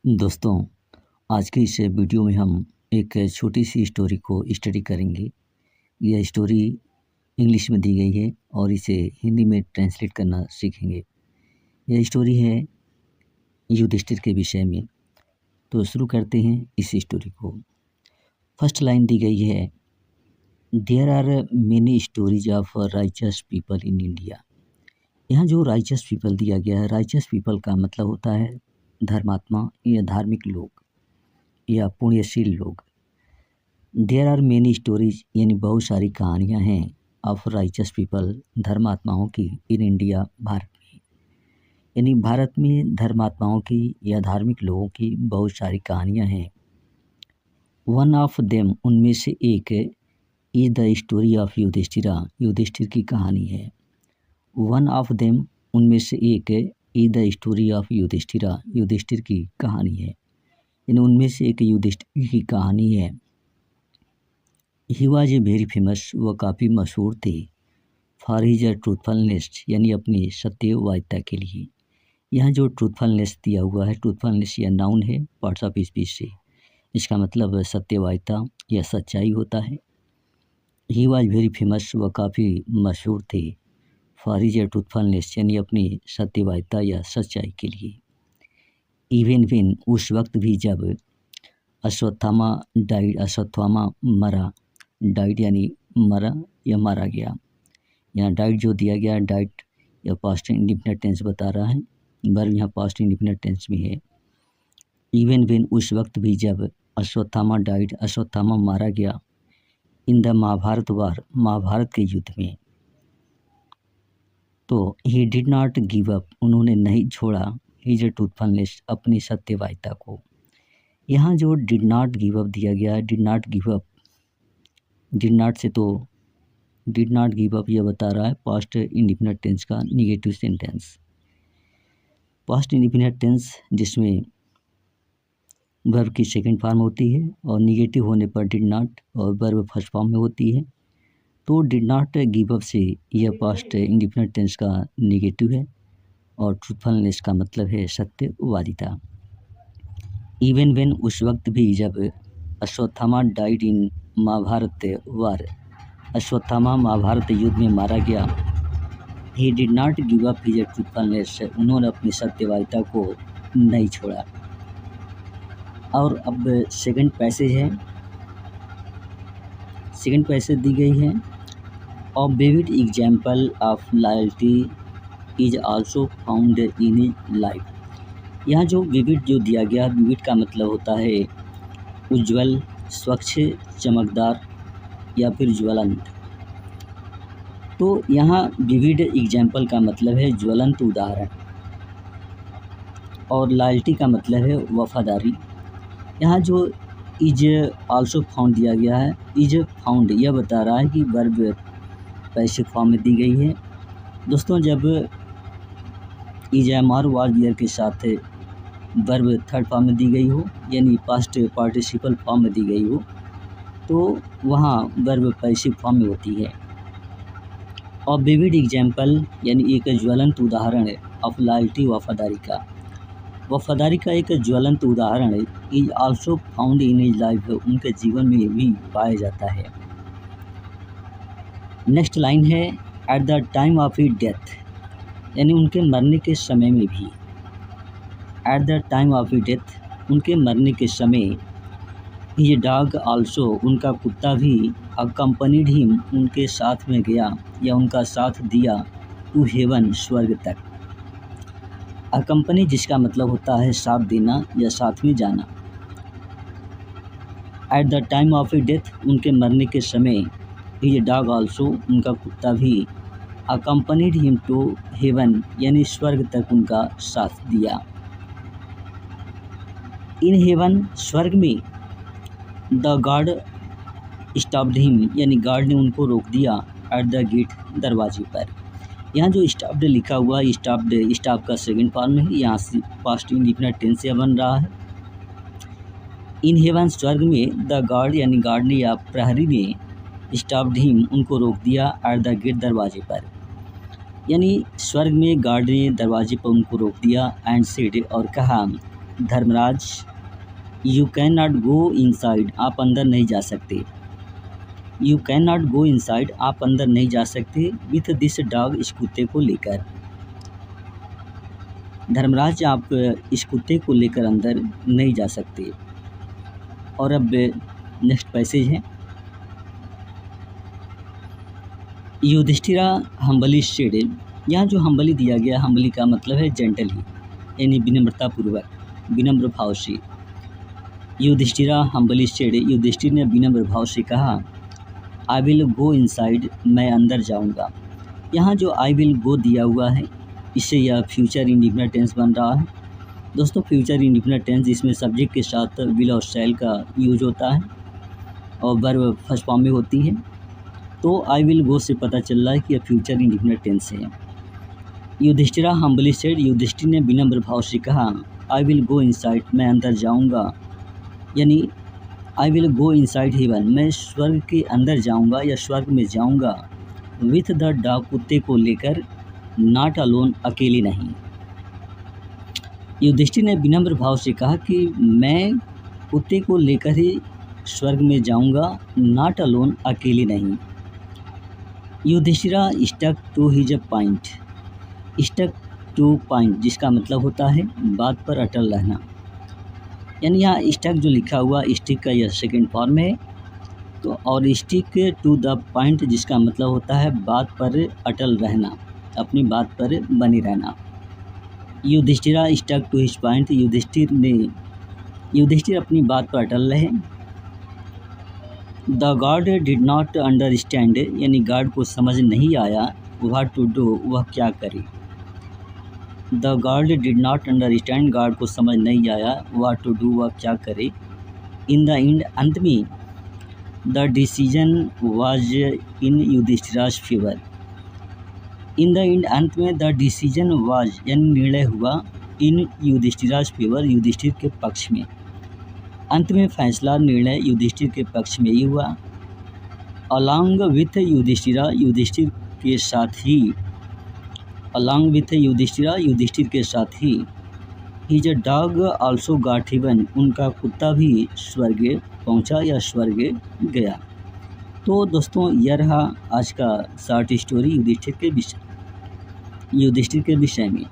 दोस्तों, आज के इस वीडियो में हम एक छोटी सी स्टोरी को स्टडी करेंगे। यह स्टोरी इंग्लिश में दी गई है और इसे हिंदी में ट्रांसलेट करना सीखेंगे। यह स्टोरी है युधिष्ठिर के विषय में। तो शुरू करते हैं इस स्टोरी को। फर्स्ट लाइन दी गई है, there are many stories of riches people in India. यहाँ जो राइचस पीपल दिया गया है, राइचस पीपल का मतलब होता है धर्मात्मा या धार्मिक लोग या पुण्यशील लोग। देयर आर मेनी स्टोरीज यानी बहुत सारी कहानियाँ हैं ऑफ राइचस पीपल धर्मात्माओं की इन इंडिया भारत में, यानी भारत में धर्मात्माओं की या धार्मिक लोगों की बहुत सारी कहानियाँ हैं। वन ऑफ देम उनमें से एक is the story of Yudhishthira, Yudhishthira की कहानी है। वन ऑफ देम उनमें से एक is the story of Yudhishthira, Yudhishthira की कहानी है, यानी उनमें से एक युधिष्ठिर की कहानी है। He was a very famous, वह काफ़ी मशहूर थे फॉर हिज ट्रूथफुलनेस, यानी अपनी सत्यवादिता के लिए। यहाँ जो ट्रूथफुलनेस दिया हुआ है, ट्रूथफुलनेस या नाउन है पार्ट्स ऑफ स्पीच से, इसका मतलब सत्यवादिता या सच्चाई होता है। ही वॉज वेरी फेमस, वह काफ़ी मशहूर थे फॉर हिज ट्रूथफुलनेस, यानी अपनी सत्यवादिता या सच्चाई के लिए। इवन विन उस वक्त भी जब अश्वत्थामा डाइड, अश्वत्थामा मरा, डाइड यानी मरा या मारा गया। यहाँ डाइड जो दिया गया, डाइड या पास्ट इंडिफिनिट टेंस बता रहा है, वर्ब यहाँ पास्ट इंडिफिनिट टेंस में है। इवन विन उस वक्त भी जब अश्वत्थामा डाइड, अश्वत्थामा मारा गया इन द महाभारत वार, महाभारत के युद्ध में। तो he did not give up, उन्होंने नहीं छोड़ा हिज ट्रूथफुलनेस, अपनी सत्यवादिता को। यहाँ जो डिड नॉट गिव अप दिया गया है, did not give up, did not से तो डिड नॉट गिव अप यह बता रहा है पास्ट इंडिफिनिट टेंस का negative sentence. Past indefinite tense जिसमें वर्ब की सेकंड फॉर्म होती है और निगेटिव होने पर डिड नॉट और वर्ब फर्स्ट फॉर्म में होती है। तो डिड नॉट गिव अप से यह पास्ट इंडिफिनिट टेंस का निगेटिव है और ट्रूथफुलनेस का मतलब है सत्यवादिता। इवन वेन उस वक्त भी जब अश्वत्थामा डाइड इन महाभारत वार, अश्वत्थामा महाभारत युद्ध में मारा गया। He did not give up his truthfulness, उन्होंने अपनी सत्यवादिता को नहीं छोड़ा। और अब सेकंड पैसेज है, सेकंड पैसेज दी गई है, अ vivid example of loyalty is also found in his life. यहाँ जो विविड जो दिया गया, विविड का मतलब होता है उज्ज्वल, स्वच्छ, चमकदार या फिर ज्वलंत। तो यहाँ विविड एग्जाम्पल का मतलब है ज्वलंत उदाहरण और लॉयल्टी का मतलब है वफादारी। यहाँ जो इज आल्सो फाउंड दिया गया है, इज फाउंड यह बता रहा है कि वर्ब पैसिव फॉर्म में दी गई है। दोस्तों, जब is am are was there के साथ वर्ब थर्ड फॉर्म में दी गई हो, यानी पास्ट पार्टिसिपल फॉर्म में दी गई हो, तो वहाँ वर्ब पैसिव फॉर्म में होती है। और विविड एग्जाम्पल यानी एक ज्वलंत उदाहरण है ऑफ लॉयल्टी, वफादारी का, वफादारी का एक ज्वलंत उदाहरण है। Is also found in his life, उनके जीवन में भी पाया जाता है। नेक्स्ट लाइन है, at the time of his death, यानी उनके मरने के समय में भी। At the time of his death, उनके मरने के समय। ये डॉग आल्सो, उनका कुत्ता भी, अकम्पनीड हिम, उनके साथ में गया या उनका साथ दिया, टू हेवन, स्वर्ग तक। अकम्पनी जिसका मतलब होता है साथ देना या साथ में जाना। At the time of his death, उनके मरने के समय। ये डॉग आल्सो, उनका कुत्ता भी, अकम्पनीड हिम टू हेवन, यानी स्वर्ग तक उनका साथ दिया। इन हेवन, स्वर्ग में। द गार्ड स्टॉप्ड हिम, यानी गार्ड ने उनको रोक दिया, एट द गेट, दरवाजे पर। यहाँ जो स्टॉप्ड लिखा हुआ है, स्टॉप्ड स्टॉप का सेकंड फॉर्म है, यहाँ से पास्ट इंडिफिनिट टेंस से बन रहा है। इन हेवन, स्वर्ग में। द गार्ड यानी गार्ड ने या प्रहरी ने, स्टॉप्ड हिम, उनको रोक दिया, एट द गेट, दरवाजे पर। यानी स्वर्ग में गार्ड ने दरवाजे पर उनको रोक दिया, एंड सेड, और कहा, Dharmaraj, you can not go inside, आप अंदर नहीं जा सकते। You can not go inside, आप अंदर नहीं जा सकते विथ दिस डॉग, इस कुत्ते को लेकर। धर्मराज, आप इस कुत्ते को लेकर अंदर नहीं जा सकते। और अब नेक्स्ट पैसेज है, युधिष्ठिरा हम्बली सेड। यहाँ जो हम्बली दिया गया, हम्बली का मतलब है जेंटली, यानी विनम्रतापूर्वक, विनम्र भाव से। युधिष्ठिरा हम्बली सेड, युधिष्ठिर ने विनम्र भाव से कहा, आई विल गो इनसाइड, मैं अंदर जाऊँगा। यहाँ जो आई विल गो दिया हुआ है, इससे यह फ्यूचर इंडिफिनिट टेंस बन रहा है। दोस्तों, फ्यूचर इंडिफिनिट टेंस इसमें सब्जेक्ट के साथ विल और शैल का यूज होता है और वर्ब फर्स्ट फॉर्म में होती है। तो आई विल गो से पता चल रहा है कि यह फ्यूचर इंडिफिनिट टेंस है। युधिष्ठिरा हम्बली सेड, युधिष्ठिर ने विनम्र भाव से कहा, आई विल गो इनसाइड, मैं अंदर जाऊँगा, यानी I will go inside heaven, मैं स्वर्ग के अंदर जाऊँगा या स्वर्ग में जाऊँगा, विथ द डॉग, कुत्ते को लेकर, नॉट अलोन, अकेले नहीं। युधिष्ठिर ने विनम्र भाव से कहा कि मैं कुत्ते को लेकर ही स्वर्ग में जाऊँगा, नॉट अलोन, अकेले नहीं। Yudhishthira stuck to his point, stuck to point जिसका मतलब होता है बात पर अटल रहना, यानी यहाँ स्टक जो लिखा हुआ स्टिक का यह सेकंड फॉर्म है। तो और स्टिक टू द पॉइंट जिसका मतलब होता है बात पर अटल रहना, अपनी बात पर बने रहना। Yudhishthira stuck to his point, Yudhishthira अपनी बात पर अटल रहे। The guard did not understand, यानी गार्ड को समझ नहीं आया व्हाट टू डू, वह क्या करे। The guard did not understand, guard को समझ नहीं आया व्हाट टू डू, वह क्या करे। इन द एंड, अंत में, the decision was in Yudhishthira's favour. In the end, अंत में, द डिसीजन वाज, यानी निर्णय हुआ, इन युधिष्ठिराज फेवर, युधिष्ठिर के पक्ष में। अंत में फैसला, निर्णय युधिष्ठिर के पक्ष में ही हुआ। अलॉन्ग विथ युधिष्ठिरा, युधिष्ठिर के साथ ही, अलॉन्ग विथ युधिष्ठिरा, युधिष्ठिर के साथ ही, his dog also got heaven, उनका कुत्ता भी स्वर्ग पहुंचा या स्वर्ग गया। तो दोस्तों, यह रहा आज का शॉर्ट स्टोरी युधिष्ठिर के विषय में।